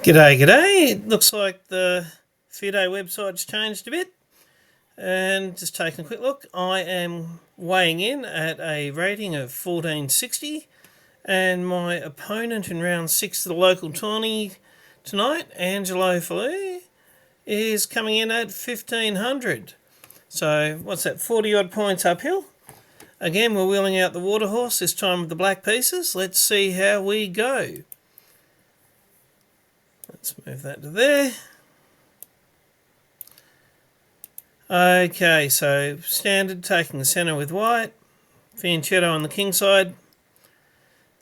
G'day, g'day. It looks like the FIDE website's changed a bit. And just taking a quick look, I am weighing in at a rating of 1460. And my opponent in round 6 of the local tourney tonight, Angelo Fallu, is coming in at 1500. So what's that, 40 odd points uphill? Again, we're wheeling out the water horse, this time with the black pieces. Let's see how we go. Let's move that to there. Okay, so standard, taking the centre with white. Fianchetto on the king side.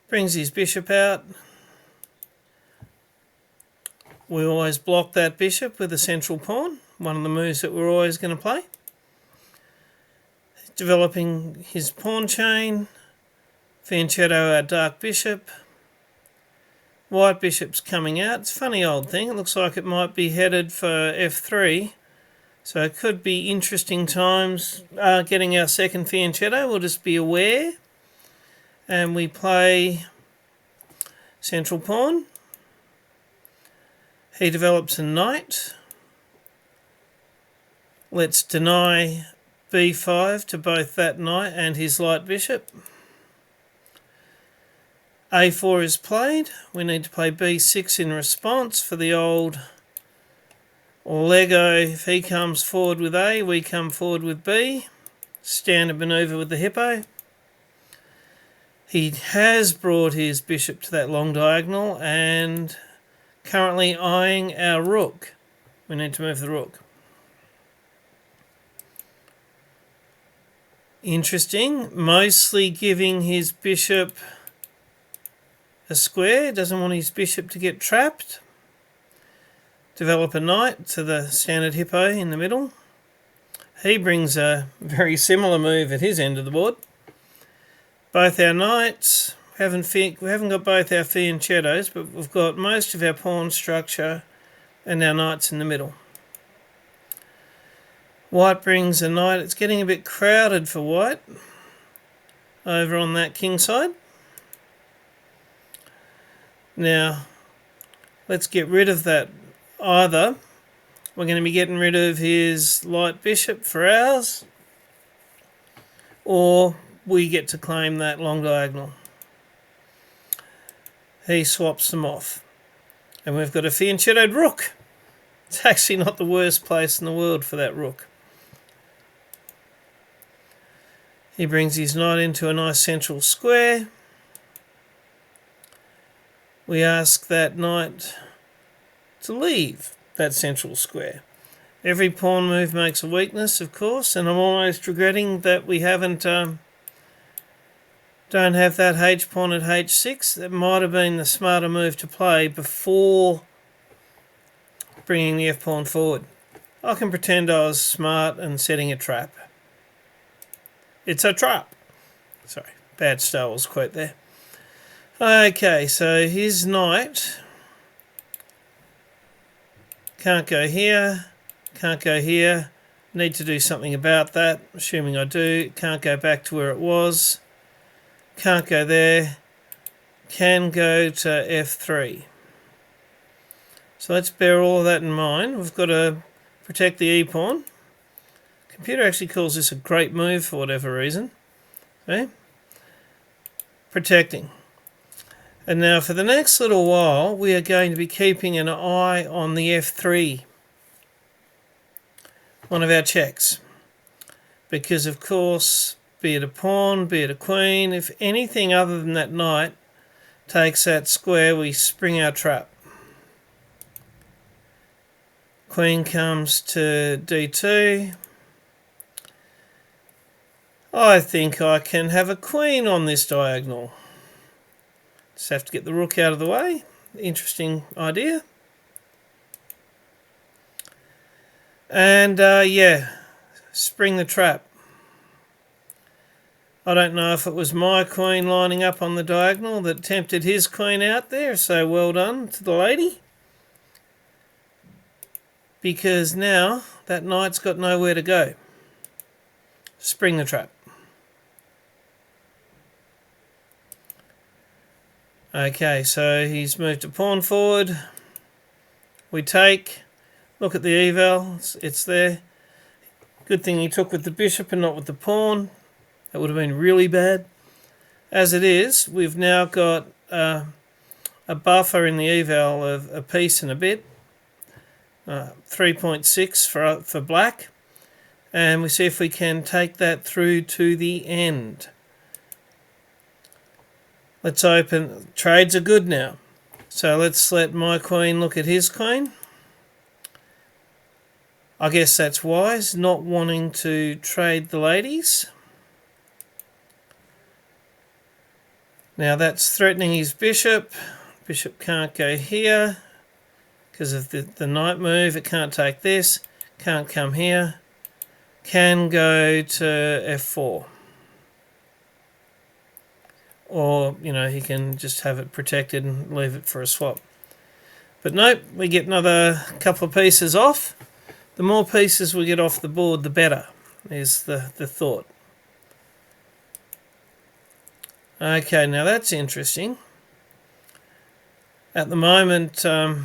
Brings his bishop out. We always block that bishop with a central pawn. One of the moves that we're always going to play. Developing his pawn chain. Fianchetto our dark bishop. White bishop's coming out. It's a funny old thing. It looks like it might be headed for f3. So it could be interesting times getting our second fianchetto. We'll just be aware. And we play central pawn. He develops a knight. Let's deny b5 to both that knight and his light bishop. a4 is played. We need to play b6 in response for the old Lego. If he comes forward with A, we come forward with B. Standard manoeuvre with the Hippo. He has brought his bishop to that long diagonal and currently eyeing our rook. We need to move the rook. Interesting. Mostly giving his bishop a square. Doesn't want his bishop to get trapped. Develop a knight to the standard Hippo in the middle. He brings a very similar move at his end of the board. Both our knights, we haven't got both our fianchettos, but we've got most of our pawn structure and our knights in the middle. White brings a knight. It's getting a bit crowded for white over on that king side. Now, let's get rid of that. Either we're going to be getting rid of his light bishop for ours, or we get to claim that long diagonal. He swaps them off. And we've got a fianchettoed rook. It's actually not the worst place in the world for that rook. He brings his knight into a nice central square. We ask that knight to leave that central square. Every pawn move makes a weakness, of course, and I'm almost regretting that we don't have that H pawn at H6. That might have been the smarter move to play before bringing the F pawn forward. I can pretend I was smart and setting a trap. It's a trap. Sorry, bad Star Wars quote there. Okay, so his knight can't go here, can't go here. Need to do something about that, assuming I do. Can't go back to where it was. Can't go there. Can go to f3. So let's bear all of that in mind. We've got to protect the e-pawn. Computer actually calls this a great move for whatever reason. Okay? Protecting. And now for the next little while, we are going to be keeping an eye on the f3, one of our checks. Because of course, be it a pawn, be it a queen, if anything other than that knight takes that square, we spring our trap. Queen comes to d2. I think I can have a queen on this diagonal. Just have to get the rook out of the way. Interesting idea. And yeah, spring the trap. I don't know if it was my queen lining up on the diagonal that tempted his queen out there, so well done to the lady. Because now that knight's got nowhere to go. Spring the trap. Okay, so he's moved a pawn forward. We take, look at the eval, it's there. Good thing he took with the bishop and not with the pawn. That would have been really bad. As it is, we've now got a buffer in the eval of a piece and a bit, 3.6 for black, and we see if we can take that through to the end. Let's open. Trades are good now. So let's let my queen look at his queen. I guess that's wise, not wanting to trade the ladies. Now that's threatening his bishop. Bishop can't go here because of the knight move. It can't take this. Can't come here. Can go to f4. Or, you know, he can just have it protected and leave it for a swap. But nope, we get another couple of pieces off. The more pieces we get off the board, the better, is the thought. Okay, now that's interesting. At the moment, I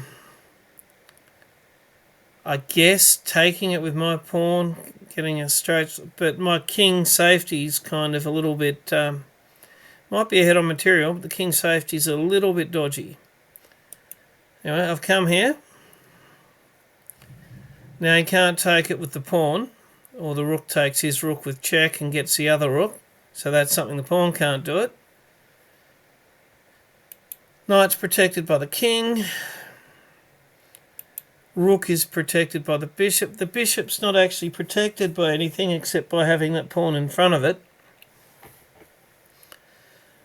guess taking it with my pawn, getting a straight, but my king safety is kind of a little bit, might be ahead on material, but the king safety is a little bit dodgy. Anyway, I've come here. Now he can't take it with the pawn, or the rook takes his rook with check and gets the other rook. So that's something the pawn can't do it. Knight's protected by the king. Rook is protected by the bishop. The bishop's not actually protected by anything except by having that pawn in front of it.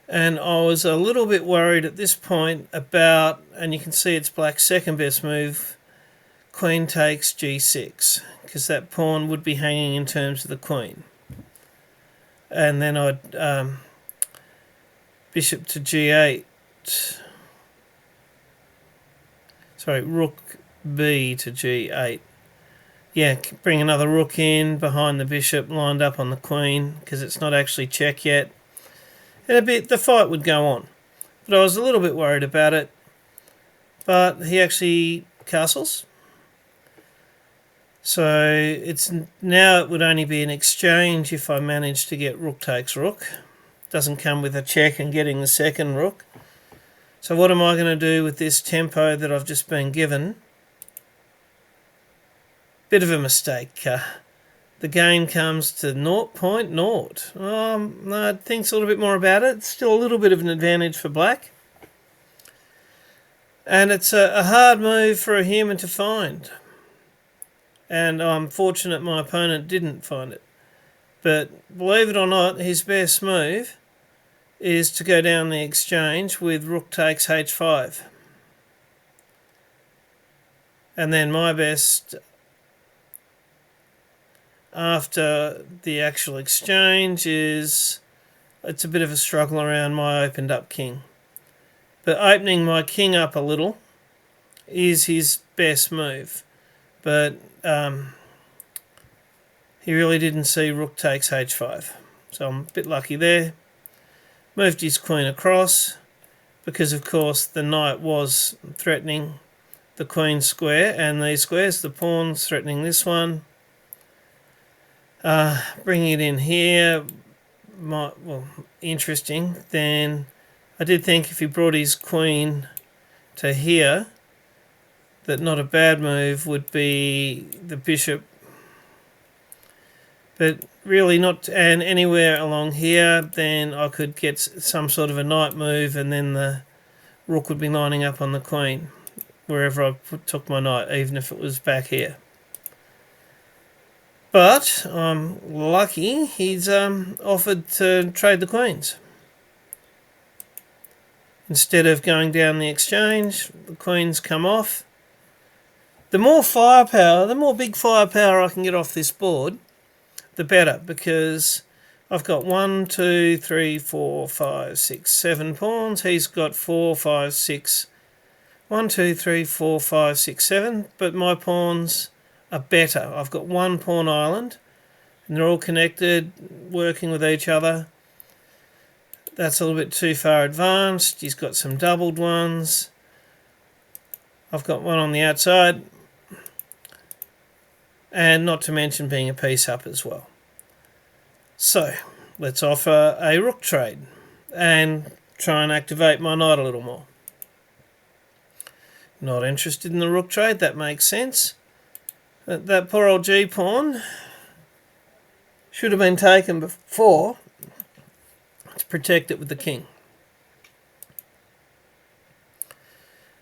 And I was a little bit worried at this point about, and you can see it's black's second best move, queen takes g6, because that pawn would be hanging in terms of the queen. And then I'd bishop to g8. Sorry, rook b to g8. Yeah, bring another rook in behind the bishop, lined up on the queen, because it's not actually check yet. And the fight would go on. But I was a little bit worried about it. But he actually castles. So it's now it would only be an exchange if I manage to get rook takes rook. Doesn't come with a check and getting the second rook. So what am I going to do with this tempo that I've just been given? Bit of a mistake. The game comes to 0.0. No, I'd think a little bit more about it. It's still a little bit of an advantage for black. And it's a hard move for a human to find. And I'm fortunate my opponent didn't find it. But believe it or not, his best move is to go down the exchange with rook takes h5. And then my best after the actual exchange is, it's a bit of a struggle around my opened up king. But opening my king up a little is his best move. But he really didn't see rook takes h5. So I'm a bit lucky there. Moved his queen across because, of course, the knight was threatening the queen square and these squares. The pawn's threatening this one. Bringing it in here, interesting. Then I did think if he brought his queen to here, that not a bad move would be the bishop, but really not, and anywhere along here, then I could get some sort of a knight move, and then the rook would be lining up on the queen wherever I took my knight, even if it was back here. But I'm lucky he's offered to trade the queens. Instead of going down the exchange, the queens come off. The more firepower, the more big firepower I can get off this board, the better, because I've got 1, 2, 3, 4, 5, 6, 7 pawns. He's got 4, 5, 6. 1, 2, 3, 4, 5, 6, 7. But my pawns are better. I've got one pawn island, and they're all connected, working with each other. That's a little bit too far advanced. He's got some doubled ones. I've got one on the outside, and not to mention being a piece up as well. So let's offer a rook trade and try and activate my knight a little more. Not interested in the rook trade, that makes sense. That poor old G-pawn should have been taken before to protect it with the king.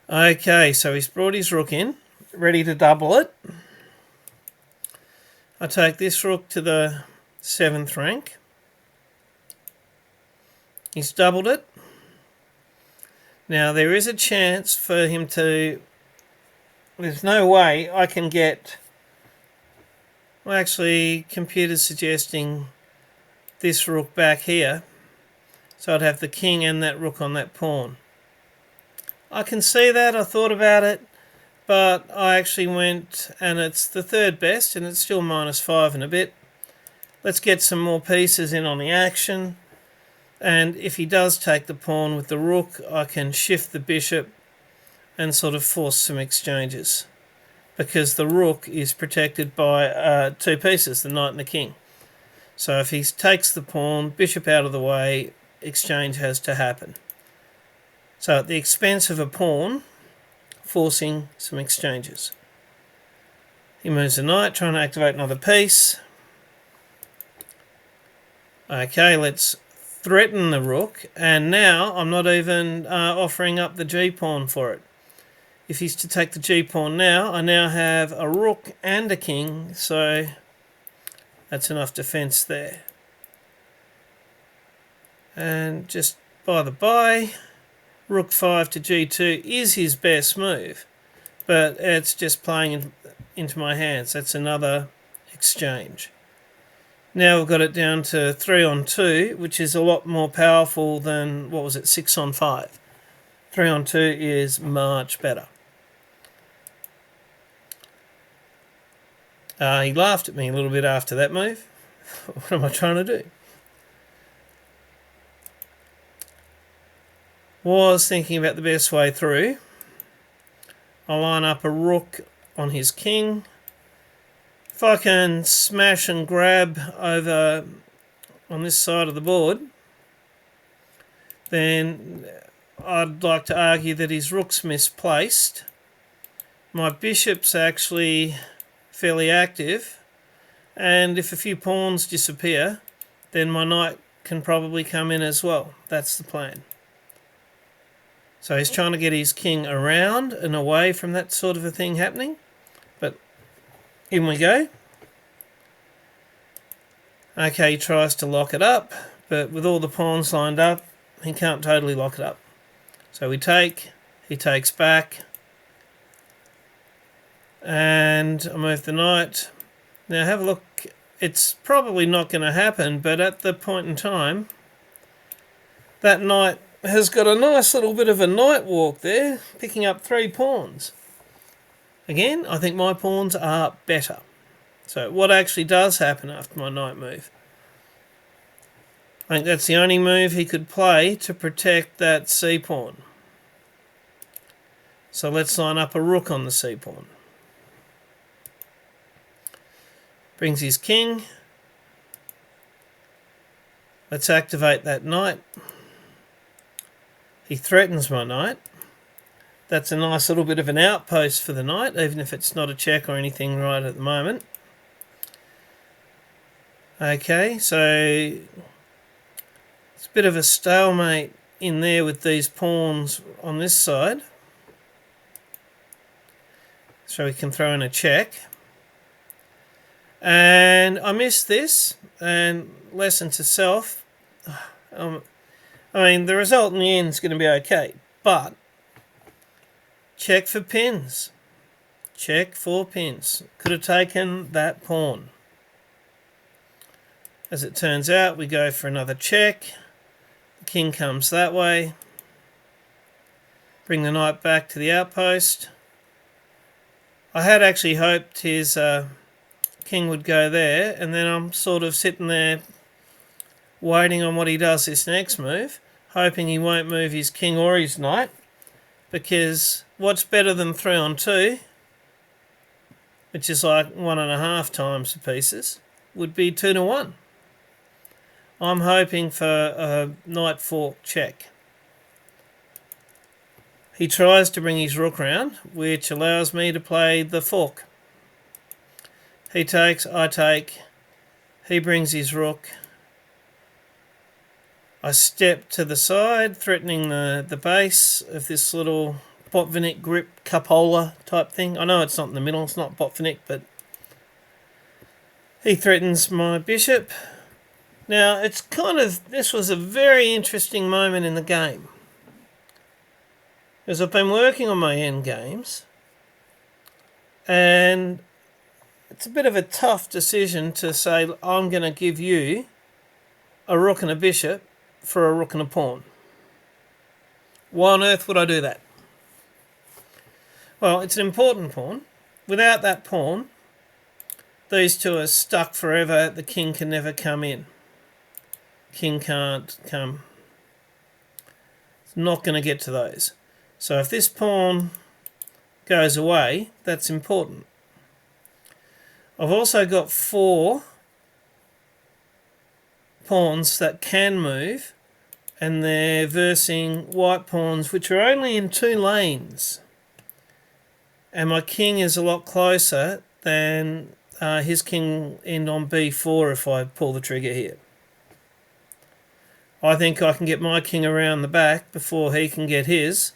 Okay, so he's brought his rook in, ready to double it. I take this rook to the 7th rank. He's doubled it. Now there is a chance for him to... There's no way I can get... Well, actually, computer's suggesting this rook back here. So I'd have the king and that rook on that pawn. I can see that, I thought about it, but I actually went, and it's the third best, and it's still -5 and a bit. Let's get some more pieces in on the action, and if he does take the pawn with the rook, I can shift the bishop and sort of force some exchanges, because the rook is protected by 2 pieces, the knight and the king. So if he takes the pawn, bishop out of the way, exchange has to happen. So at the expense of a pawn, forcing some exchanges. He moves the knight, trying to activate another piece. Okay, let's threaten the rook, and now I'm not even offering up the G-pawn for it. If he's to take the G-pawn now, I now have a rook and a king, so that's enough defence there. And just by the by, Rook 5 to G2 is his best move, but it's just playing into my hands. That's another exchange. Now we've got it down to 3 on 2, which is a lot more powerful than, 6 on 5. 3 on 2 is much better. He laughed at me a little bit after that move. What am I trying to do? Was thinking about the best way through. I'll line up a rook on his king. If I can smash and grab over on this side of the board, then I'd like to argue that his rook's misplaced. My bishop's actually fairly active, and if a few pawns disappear, then my knight can probably come in as well. That's the plan. So he's trying to get his king around and away from that sort of a thing happening. But in we go. Okay, he tries to lock it up, but with all the pawns lined up, he can't totally lock it up. So we take, he takes back, and I move the knight. Now have a look. It's probably not going to happen, but at the point in time, that knight has got a nice little bit of a night walk there, picking up 3 pawns. Again, I think my pawns are better. So what actually does happen after my knight move? I think that's the only move he could play to protect that c-pawn. So let's line up a rook on the c-pawn. Brings his king. Let's activate that knight. He threatens my knight. That's a nice little bit of an outpost for the knight, even if it's not a check or anything right at the moment. Okay, so it's a bit of a stalemate in there with these pawns on this side. So we can throw in a check. And I missed this, and lesson to self. I mean, the result in the end is going to be okay, but check for pins. Check for pins. Could have taken that pawn. As it turns out, we go for another check. The king comes that way. Bring the knight back to the outpost. I had actually hoped his king would go there, and then I'm sort of sitting there waiting on what he does this next move, hoping he won't move his king or his knight. because what's better than 3 on 2, which is like 1.5 times the pieces, would be 2 to 1. I'm hoping for a knight fork check. He tries to bring his rook round, which allows me to play the fork. He takes, I take, he brings his rook. I step to the side, threatening the base of this little Botvinnik grip cupola type thing. I know it's not in the middle, it's not Botvinnik, but he threatens my bishop. Now, this was a very interesting moment in the game, because I've been working on my end games, and it's a bit of a tough decision to say, I'm going to give you a rook and a bishop for a rook and a pawn. Why on earth would I do that? Well, it's an important pawn. Without that pawn, these two are stuck forever. The king can never come in. King can't come. It's not going to get to those. So if this pawn goes away, that's important. I've also got 4 pawns that can move, and they're versing white pawns which are only in 2 lanes. And my king is a lot closer than his king will end on b4 if I pull the trigger here. I think I can get my king around the back before he can get his,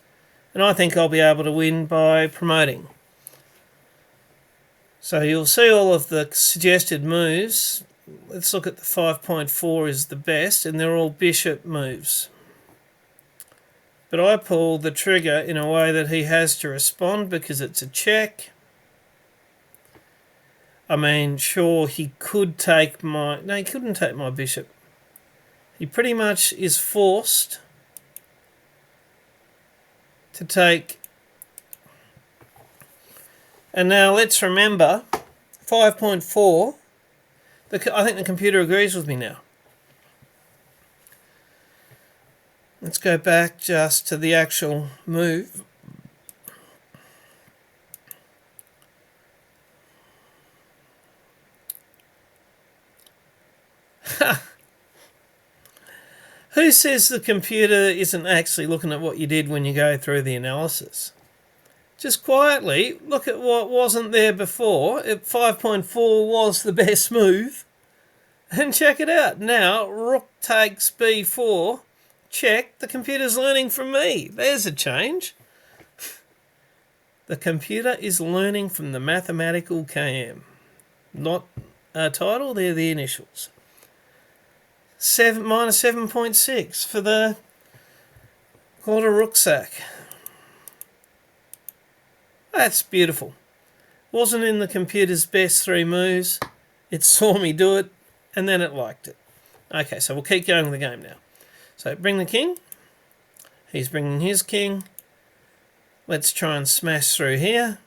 and I think I'll be able to win by promoting. So you'll see all of the suggested moves. Let's look at the 5.4 is the best, and they're all bishop moves. But I pull the trigger in a way that he has to respond because it's a check. I mean, sure, he could take my... No, he couldn't take my bishop. He pretty much is forced to take... And now let's remember, 5.4, I think the computer agrees with me now. Let's go back just to the actual move. Who says the computer isn't actually looking at what you did when you go through the analysis? Just quietly look at what wasn't there before. 5.4 was the best move. And check it out. Now, rook takes b4. Check, the computer's learning from me. There's a change. The computer is learning from the mathematical KM. Not a title, they're the initials. Minus 7.6 for the quarter rucksack. That's beautiful. Wasn't in the computer's best 3 moves. It saw me do it, and then it liked it. Okay, so we'll keep going with the game now. So bring the king. He's bringing his king. Let's try and smash through here.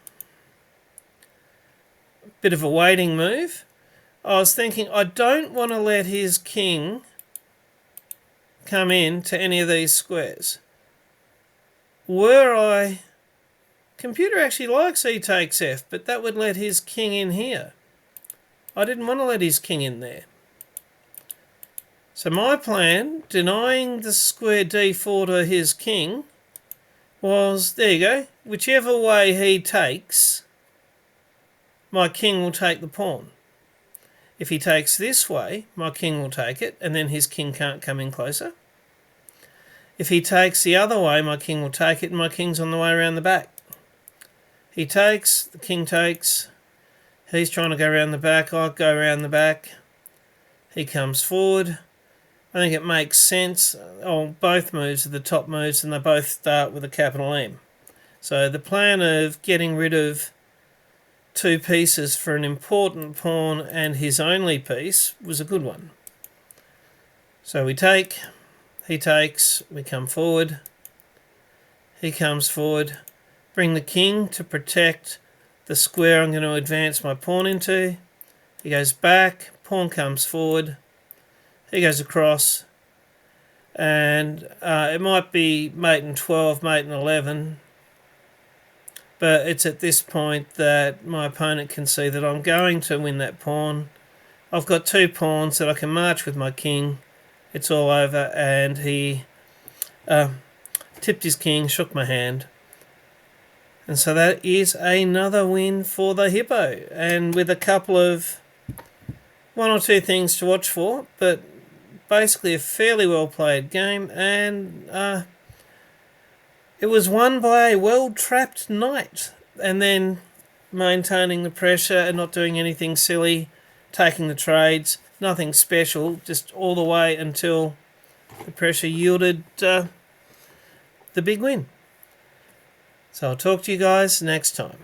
Bit of a waiting move. I was thinking I don't want to let his king come in to any of these squares. Computer actually likes e takes f, but that would let his king in here. I didn't want to let his king in there. So my plan, denying the square d4 to his king, was, there you go, whichever way he takes, my king will take the pawn. If he takes this way, my king will take it, and then his king can't come in closer. If he takes the other way, my king will take it, and my king's on the way around the back. He takes, the king takes, he's trying to go around the back, I go around the back, he comes forward. I think it makes sense. Both moves are the top moves, and they both start with a capital M. So the plan of getting rid of 2 pieces for an important pawn and his only piece was a good one. So we take, he takes, we come forward, he comes forward, bring the king to protect the square I'm going to advance my pawn into. He goes back, pawn comes forward, he goes across, and it might be mate and 12, mate and 11, But it's at this point that my opponent can see that I'm going to win that pawn. I've got 2 pawns that I can march with my king. It's all over, and he tipped his king, shook my hand. And so that is another win for the Hippo, and with a couple of 1 or 2 things to watch for, but basically a fairly well played game, and it was won by a well-trapped knight, and then maintaining the pressure and not doing anything silly, taking the trades, nothing special, just all the way until the pressure yielded the big win. So I'll talk to you guys next time.